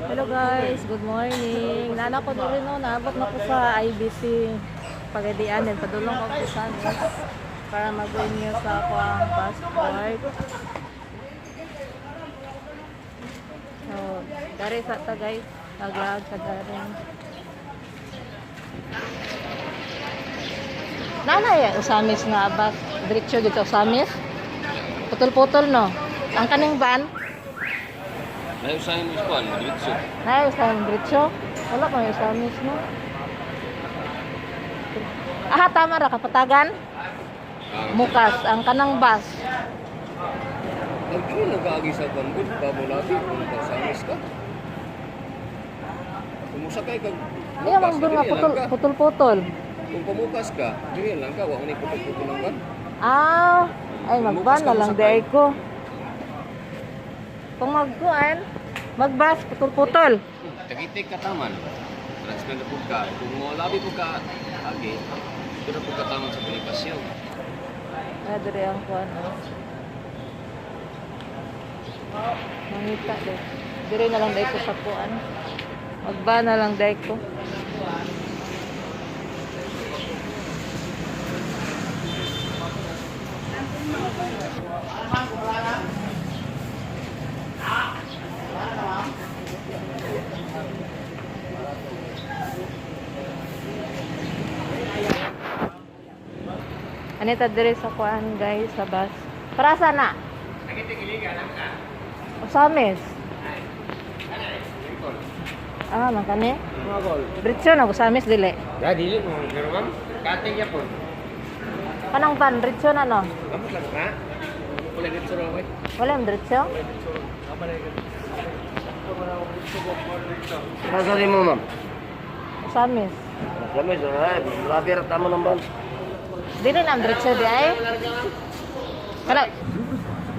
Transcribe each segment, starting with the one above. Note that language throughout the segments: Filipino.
Hello guys, good morning. Nana ko rin no, naabot na ko sa IBC Pagadian din padulong ko sa Santos para mag-renew sa ako ang passport. So, dari sa ta guys, naglag sa daring. Nana ya usamis nga abak, diretso dito usamis. Putol-putol no. Ang kaning van May usahin mo ispan, diretso. na usamis diretso. Wala ko usamis no. Ah, tama ra kapatagan. Mukas ang kanang bus. Nagkini nag-aagi sa bandod, pamulati kung kasamis ka. Kumusakay ka, Iya mang nga putol-putol. Kung pamukas ka, diri lang ka, wala ni putol-putol lang ka. Ah, ay magban na lang day ko. Kung magkuan, magbas putol-putol. Tagitik ka taman. Transfer na po ka. Kung mo labi po ka, agi, ito na po ka taman sa pinipasyaw. Ah, dire ang kuan. Mangita din. Dire na lang day ko sa kuan. Magba na lang day ko. Anita dire sa kuan guys sa bus. Para sana? Usamis. Ah, makane. Mga gol. Diretso na usamis dili. Ya, dili mo. Pero ma'am, kating niya po. Kanang van diretso na no. Kamu lang ka? Wala dito sa raway. Wala ang diretso. Kasali mo, ma'am. Usamis. Kami sa labi ra tamo ng ban. Dili na ang diretso di ay. Kala.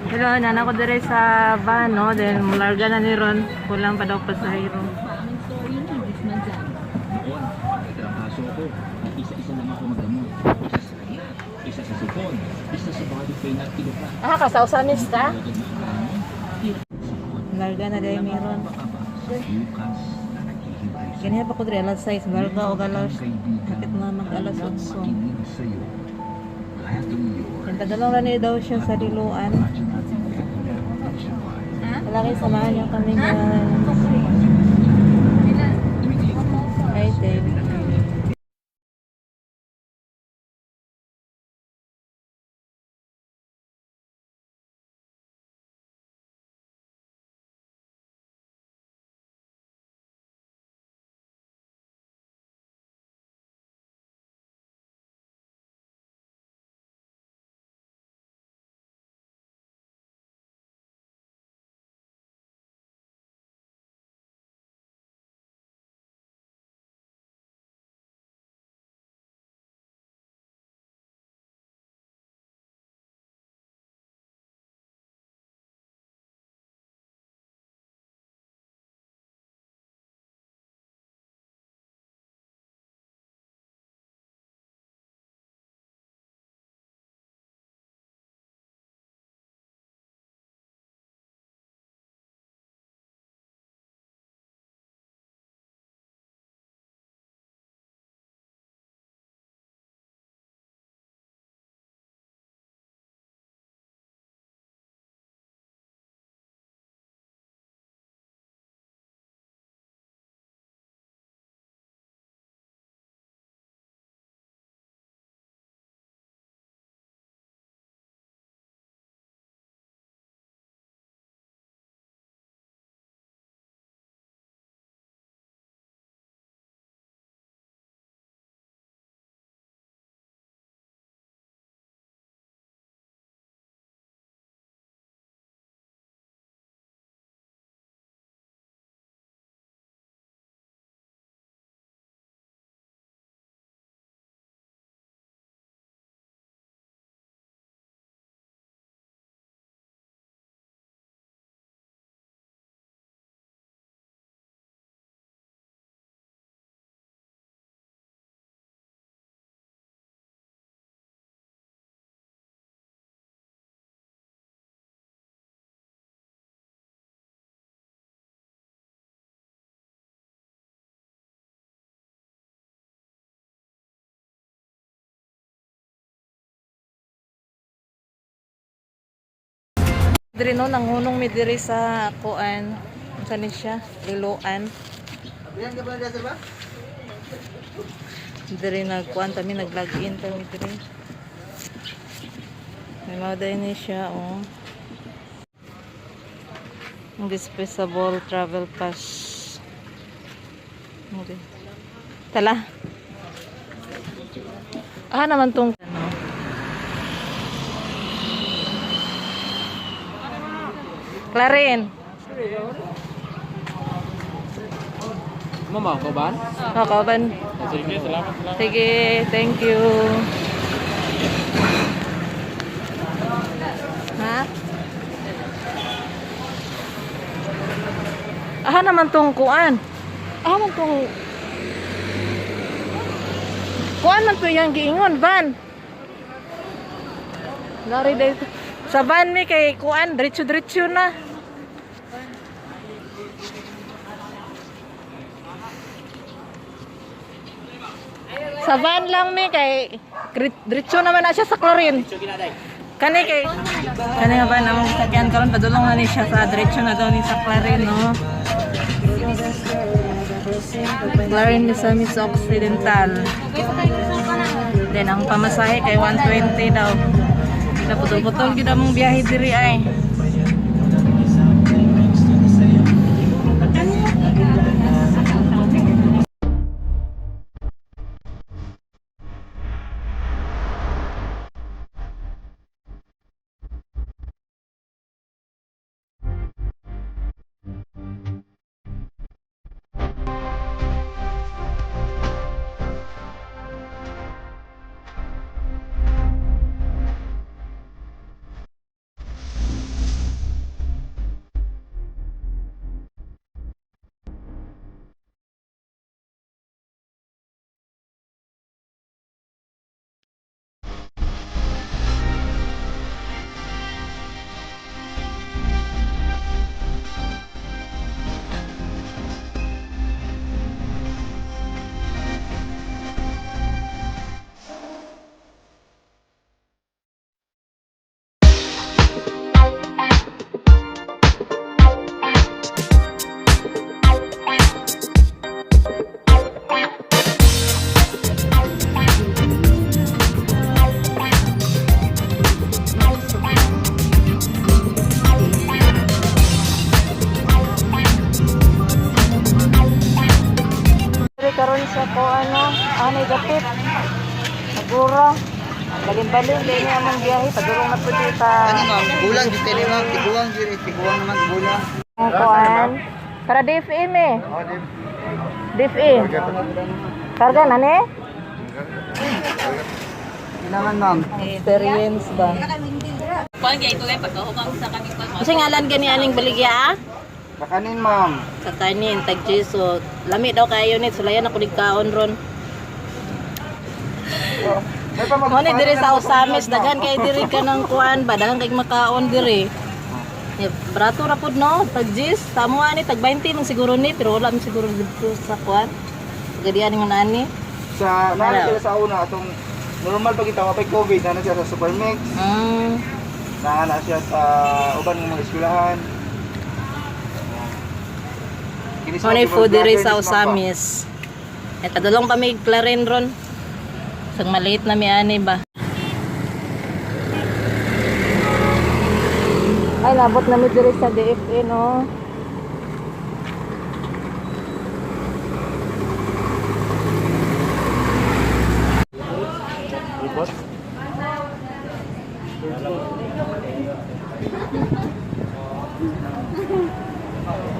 Hello, nana ko dire sa van no, then mularga na ni Ron. Kulang pa daw pasahero. Kaso ako, isa-isa lang ako magamot. Isa sa kaya, isa sa sipon, isa sa body pain at iba pa. Ah, ka sa usamis ka? Agad na ang Mularga na dahil meron. Bukas, naghihintay sa Ganyan pa ko dire alas 6, mularga o alas. kaibigan. Bakit na mag alas 8? Makinig sa'yo. Gladly yours. Yung tagalong na daw siya sa diluan. Imagine natin nationwide. Wala kayo samahan niyo kami guys. Ay, thank Diri no nanghunong mi diri sa kuan. Unsa ni siya? Liloan. Diri nagkuan kami nag-login kami diri. May mauday ni siya oh. Indispensable travel pass. Okay. Tala. Naman tong ano. Clarin. Mama, kauban? Kauban. Sige, salamat. Sige, thank you. Ha? Naman tong kuan. Man tong kuan man to yang giingon van. Lari dito. Sa van mi kay kuan diretso-diretso na. Sa van lang mi kay diretso naman na siya sa Clarin. Kani nga ba namang sakyan karon padulong na ni siya sa diretso na daw ni sa Clarin no. Clarin Misamis Occidental. Then ang pamasahe kay 120 daw. Naputol-putol gid among biyahe diri ay. Karon sa ko anay dapit. Siguro balin-balin din niya among biyahe padulong na pud ta. Ma'am, bulang di tele ma'am, tiguang naman bulang. Kuan para DFM eh. Oh, di. DFM. Karga na ni? Kailangan ma'am. Experience ba? Kuan gyud ito pagkahubang sa kami pag Kasi ngalan gani aning baligya? Kakanin ma'am. Sa kanin tag Jesu. Lami daw kayo nit sulayan ako digkaon ron. May pa Mo ni diri sa Usamis daghan kay diri ka ng kuan ba daghan kay makaon diri. Brato ra pud no tag Jis tamo ani tag 20 man siguro ni pero wala man siguro dito sa kuan. Gadian nga nani. Sa nana sila sa una atong normal pag itawa pag COVID na siya sa Supermix, na siya sa uban ng mga eskwelahan. Honey food diri sa Usamis. Kadulong pa may Clarin ron. Sang maliit na mi ani ba. Ay nabot na mi diri sa DFA no.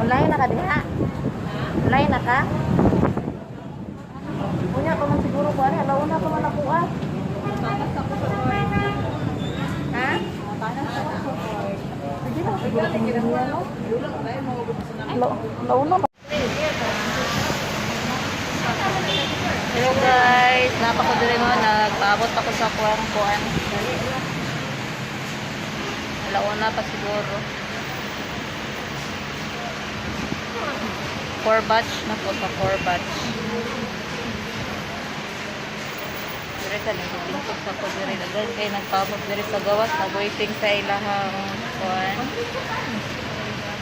Mulai na ka diha. Mulai na ka. Punya pa man siguro ko ani, alauna pa man ako ah. Ha? Sige na siguro tingin mo ano. Launa pa. Hello guys, napako diri mo nagpaabot ako sa kuan. Alauna pa siguro. 4 batch na po sa 4 batch. Dire sa nagtitingkot sa ko dire. Dagan kay nagpabot dire sa gawas. Nag-waiting sa ilahang kuan.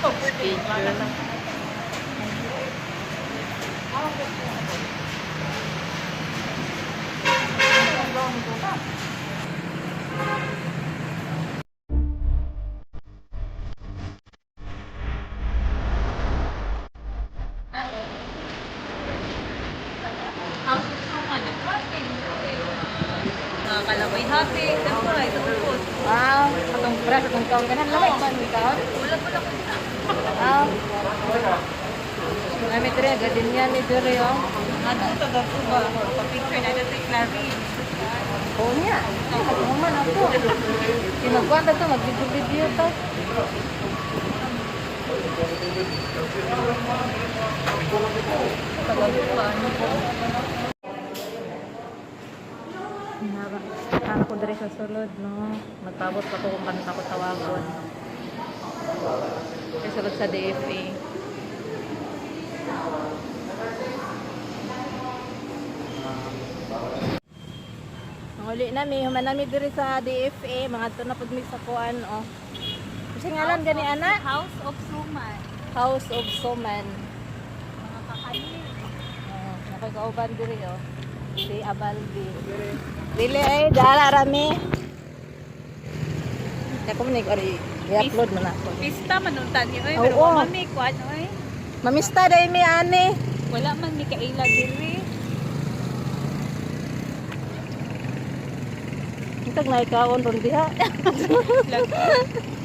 Schedule. Nakakalamoy happy. Siyempre, ay tutupos. Wow, atong pras atong kaon kanan lamay pa ni kaon. Wala ko lang. Wow. Nami dire gadin yan ni dire oh. Ano ito daw po ba? Pa-picture na natin Clarice. Oh niya. Ako man ako. Kinagwanta to mag-video to. Sana ko dire sa sulod no. Magpabot pa ko kung kanta ko tawagon. Sa sulod sa DFA. Uli nami, human nami diri sa DFA, mga to na pud mi sa kuan oh. Kasi ngalan gani ana? House of Suman. House of Soman. Mga kakanin. Oh, nakakauban diri oh. Si Abaldi. Dili ay dala rami. Ako man ori i-upload man ako. Pista manuntan niyo eh. Oo. Pero wala man may kuan eh. Mamista dai mi ani. Wala man may kaila diri. Kitag na ikaon ron diha.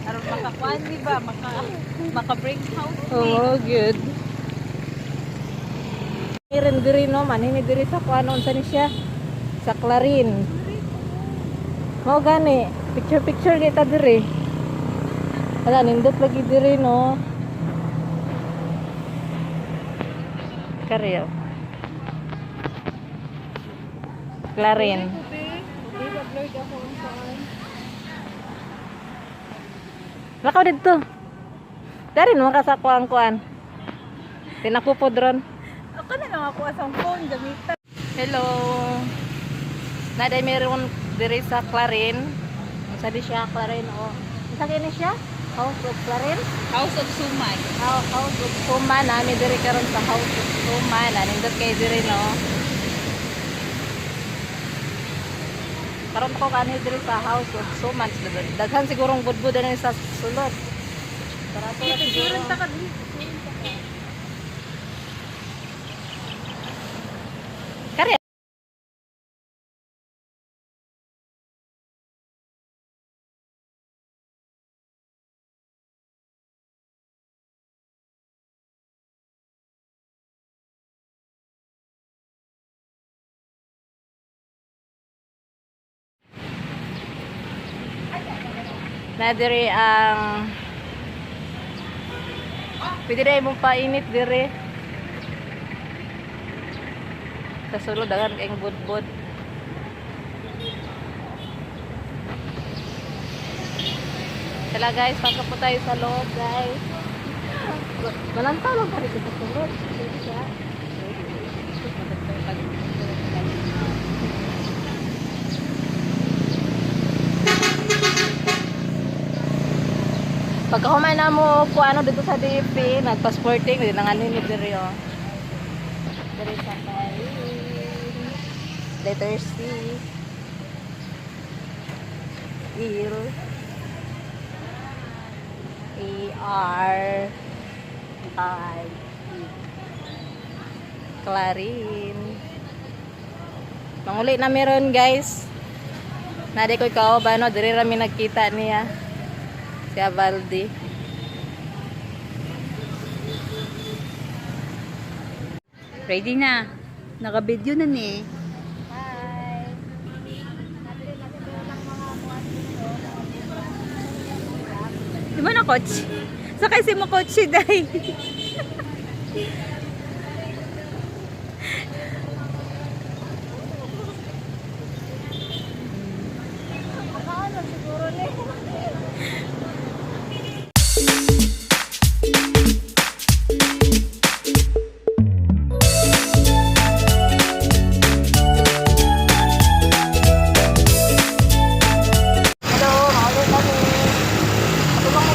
Aron makakuan di ba? Maka-break house. Oh, good. Iren diri no, manini diri sa kuanon sa ni siya. Sa Clarin. Mao gani, picture kita diri. Ala nindot lagi diri no. Karyo. Clarin. Lakaw dito. Dari no ka sa kuan-kuan. Tinakupod ron. Ako na lang ako asang phone gamitan. Hello. Naday meron diri sa Clarin. Sa di siya Clarin o. Isa kini siya? House of Clarin. House of Suman. House of Suman. Nami diri karon sa House of Suman. Nindot kay diri no. Karon ko kani diri sa House of Suman. Daghan sigurong budbud na sa sulod. Para to siguro. Kari. Na diri ang pwede rin mong painit diri sa sulod dagan kayong budbud. Tala guys, pagka po tayo sa loob guys. Malantaw lang pa rin sa sulod. Pagka kumain na mo kung ano dito sa DP, nagpa-sporting, hindi na nga ninip diri o. Diri sa Paris. Letter C. Il. A-R. I. Clarin. Manguli na meron guys. Nadi ko ikaw ba no? Diri rami nagkita niya. Si Abaldi. Ready na. Naka-video na ni. Hi. Di ba na coach? Sakay si mo coach si Day. Hello, maulit kami. Tulong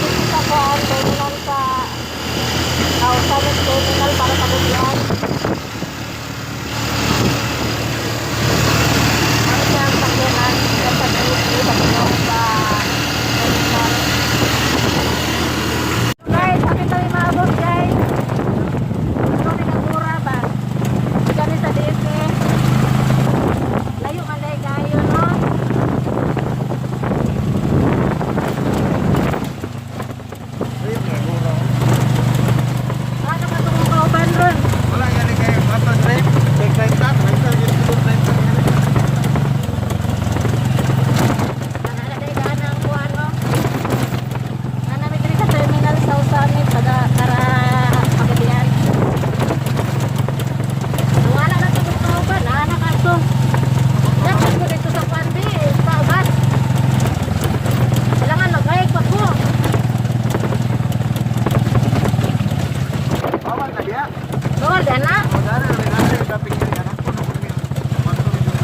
Bawal di na.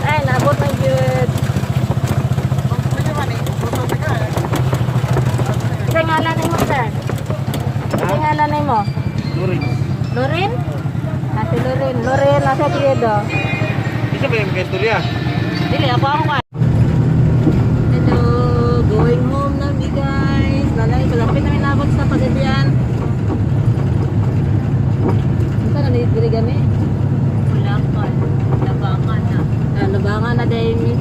Ay, nabot na gyud. Sa ngalan nimo, sir? Sa ngalan nimo? Lorin? Ate Lorin. Lorin, nasa Piedo. Isa ba yung istorya? Dili, ako ka. Hello, going home na mi guys. Lalay, malapit namin nabot sa Pagadian. Saan na diri kami? Ulakan. Labangan na. Labangan na dahil mi.